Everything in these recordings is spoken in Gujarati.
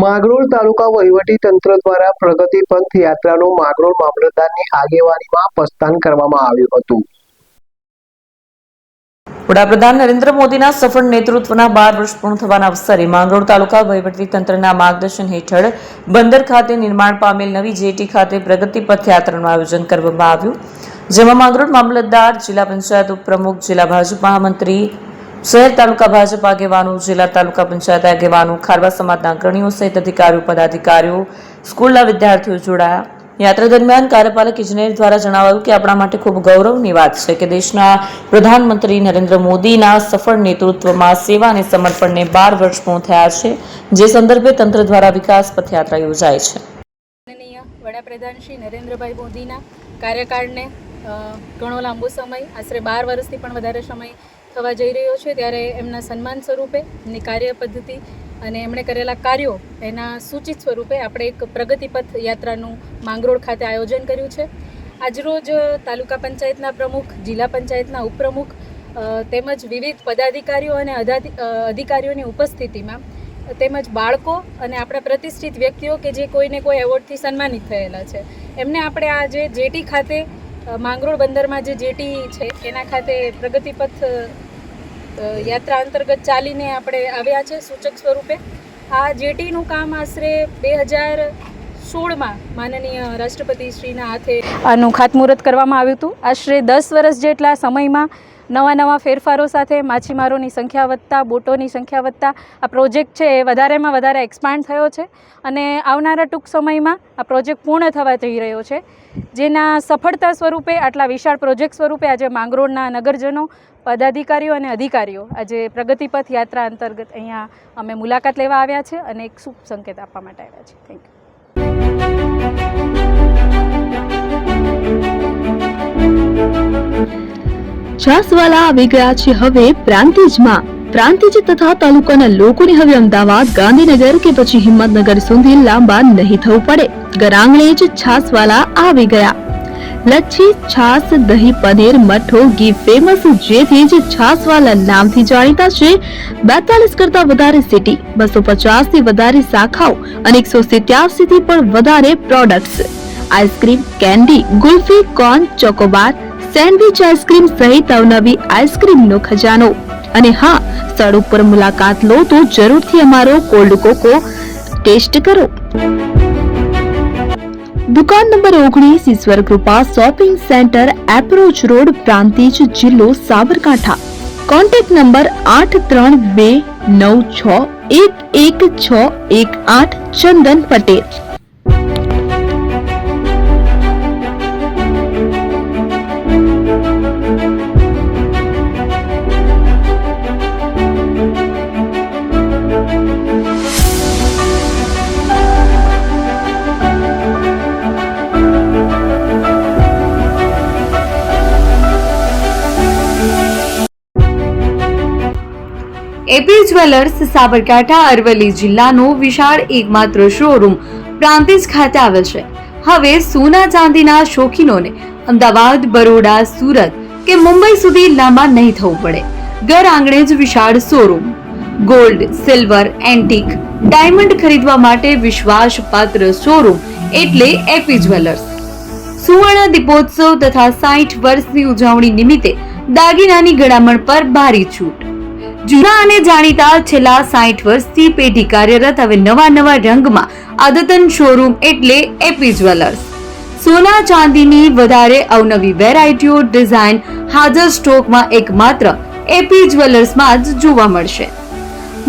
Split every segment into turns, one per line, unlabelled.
માંગરોળ તાલુકા વહીવટી તંત્ર દ્વારા પ્રગતિ પંથ યાત્રાનું માંગરોળ મામલતદારની આગેવાનીમાં પ્રસ્થાન કરવામાં આવ્યું હતું.
વડાપ્રધાન નરેન્દ્ર મોદીના સફળ નેતૃત્વના 12 વર્ષ પૂર્ણ થવાના અવસરે માંગરોળ તાલુકા વહીવટી તંત્રના માર્ગદર્શન હેઠળ બંદર ખાતે નિર્માણ પામેલ નવી જેટી ખાતે પ્રગતિ પથ યાત્રાનું આયોજન કરવામાં આવ્યું, જેમાં માંગરોળ મામલતદાર, જિલ્લા પંચાયત ઉપપ્રમુખ, જિલ્લા ભાજપ મહામંત્રી, શહેર તાલુકા ભાજપ આગેવાનો, જિલ્લા તાલુકા પંચાયત આગેવાનો, ખારવા સમાજના અગ્રણીઓ સહિત અધિકારીઓ, પદાધિકારીઓ, સ્કૂલના વિદ્યાર્થીઓ જોડાયા. યાત્રા દરમિયાન કાર્યપાલક ઇજનેર દ્વારા જણાવાયું કે આપણા માટે ખૂબ ગૌરવની વાત છે કે દેશના પ્રધાનમંત્રી નરેન્દ્ર મોદીના સફળ નેતૃત્વમાં સેવા અને સમર્પણને 12 વર્ષ પૂર્ણ થયા છે, જે સંદર્ભે તંત્ર દ્વારા વિકાસ પથયાત્રા યોજાય છે.
વડાપ્રધાન શ્રી નરેન્દ્રભાઈ મોદીના કાર્યકાળને ઘણો લાંબો સમય, આશરે 12 વર્ષથી પણ વધારે સમય થવા જઈ રહ્યો છે, ત્યારે એમના સન્માન સ્વરૂપે એમની કાર્ય પદ્ધતિ અને એમણે કરેલા કાર્યો એના સૂચિત સ્વરૂપે આપણે એક પ્રગતિપથ યાત્રાનું માંગરોળ ખાતે આયોજન કર્યું છે. આજરોજ તાલુકા પંચાયતના પ્રમુખ, જિલ્લા પંચાયતના ઉપપ્રમુખ તેમજ વિવિધ પદાધિકારીઓ અને અધિકારીઓની ઉપસ્થિતિમાં તેમજ બાળકો અને આપણા પ્રતિષ્ઠિત વ્યક્તિઓ કે જે કોઈને કોઈ એવોર્ડથી સન્માનિત થયેલા છે, એમને આપણે આ જે જેટી ખાતે માંગરોળ બંદરમાં જે જેટી છે એના ખાતે પ્રગતિપથ યાત્રા અંતર્ગત ચાલીને આપણે આવ્યા છે સૂચક સ્વરૂપે. આ જેટીનું કામ આશરે 2016માં માનનીય રાષ્ટ્રપતિ શ્રીના હાથે આનું ખાતમુહૂર્ત કરવામાં આવ્યું હતું. આશરે 10 વર્ષ જેટલા સમયમાં નવા ફેરફારો સાથે માછીમારોની સંખ્યા વધતા, બોટોની સંખ્યા વધતા આ પ્રોજેક્ટ છે એ વધારેમાં વધારે એક્સપાન્ડ થયો છે અને આવનારા ટૂંક સમયમાં આ પ્રોજેક્ટ પૂર્ણ થવા જઈ રહ્યો છે, જેના સફળતા સ્વરૂપે આટલા વિશાળ પ્રોજેક્ટ સ્વરૂપે આજે માંગરોળના નગરજનો, પદાધિકારીઓ અને અધિકારીઓ આજે પ્રગતિપથ યાત્રા અંતર્ગત અહીંયા અમે મુલાકાત લેવા આવ્યા છે અને એક શુભ સંકેત આપવા માટે આવ્યા છે. Thank
you. છાસવાલા આવી ગયા છે હવે પ્રાંતિજમાં. પ્રાંતિજ તથા તાલુકાના લોકોને હવે અમદાવાદ, ગાંધીનગર કે પછી હિંમતનગર સુધી લાંબા નહીં થવું પડે. ઘર આંગણે જ છાસવાલા આવી ગયા. લચ્છી, છાસ, દહીં, પનીર, મઠો, ઘી ફેમસ, જેથી જ છાસવાલા નામથી જાણીતા છે. 42 કરતા વધારે સિટી, 250 થી વધારે શાખાઓ અને 187 થી પણ વધારે products. Ice cream, candy, kulfi, corn, Chocobar, sandwich ice cream સહિત અવનવી આઈસ્ક્રીમનો ખજાનો. અને હા, સ્થળ ઉપર મુલાકાત લો તો જરૂરથી અમારો કોલ્ડ કોકો ટેસ્ટ કરો. દુકાન number 19, Ishwar Kripa shopping centre, approach road, Prantij, જિલ્લો Sabarkantha. Contact number 8329611618. Chandan Patel.
AP jewellers Sabarkantha Aravalli જિલ્લાનો વિશાળ એકમાત્ર શોરૂમ પ્રાંતિજ ખાતે આવેલ છે. હવે સોના ચાંદીના શોખીનોને અમદાવાદ, બરોડા, સુરત કે મુંબઈ સુધી લાંબા નહીં થવું પડે. ઘર આંગણે જ વિશાળ showroom. Gold, silver, antique, diamond ખરીદવા માટે વિશ્વાસપાત્ર શોરૂમ એટલે એપી જ્વેલર્સ. સુવર્ણ દીપોત્સવ તથા 60 વર્ષની ઉજવણી નિમિત્તે દાગીનાની ગળામણ પર ભારી છૂટ. જૂના અને જાણીતા છેલ્લા 60 વર્ષથી પેઢી કાર્યરત હવે નવા રંગમાં અદ્યતન શોરૂમ એટલે એપી જ્વેલર્સ. સોના ચાંદીની વધારે અવનવી વેરાયટીઓ, ડિઝાઇન હાજર સ્ટોકમાં એકમાત્ર એપી જ્વેલર્સમાં જ જોવા મળશે.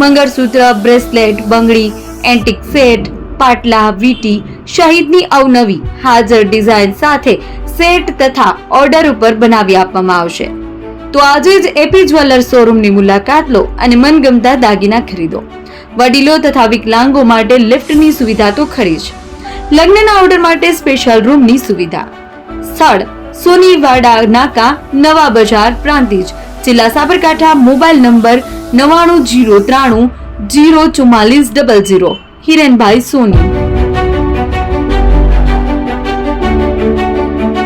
મંગળસૂત્ર, બ્રેસલેટ, બંગડી, એન્ટિક સેટ, પાટલા, વીટી સહિતની અવનવી હાજર ડિઝાઇન સાથે સેટ તથા ઓર્ડર ઉપર બનાવી આપવામાં આવશે. તો આજે જ એપી જ્વેલર્સ શોરૂમની મુલાકાત લો અને મનગમતા દાગીના ખરીદો. વડીલો તથા વિકલાંગો માટે લિફ્ટની સુવિધા તો ખરી જ. લગ્નના ઓર્ડર માટે સ્પેશિયલ રૂમની સુવિધા. સ્થળ સોનીવાડા નાકા, નવા બજાર, પ્રાંતિજ, જિલ્લા સાબરકાંઠા. Mobile number 9903304400. હિરેનભાઈ સોની.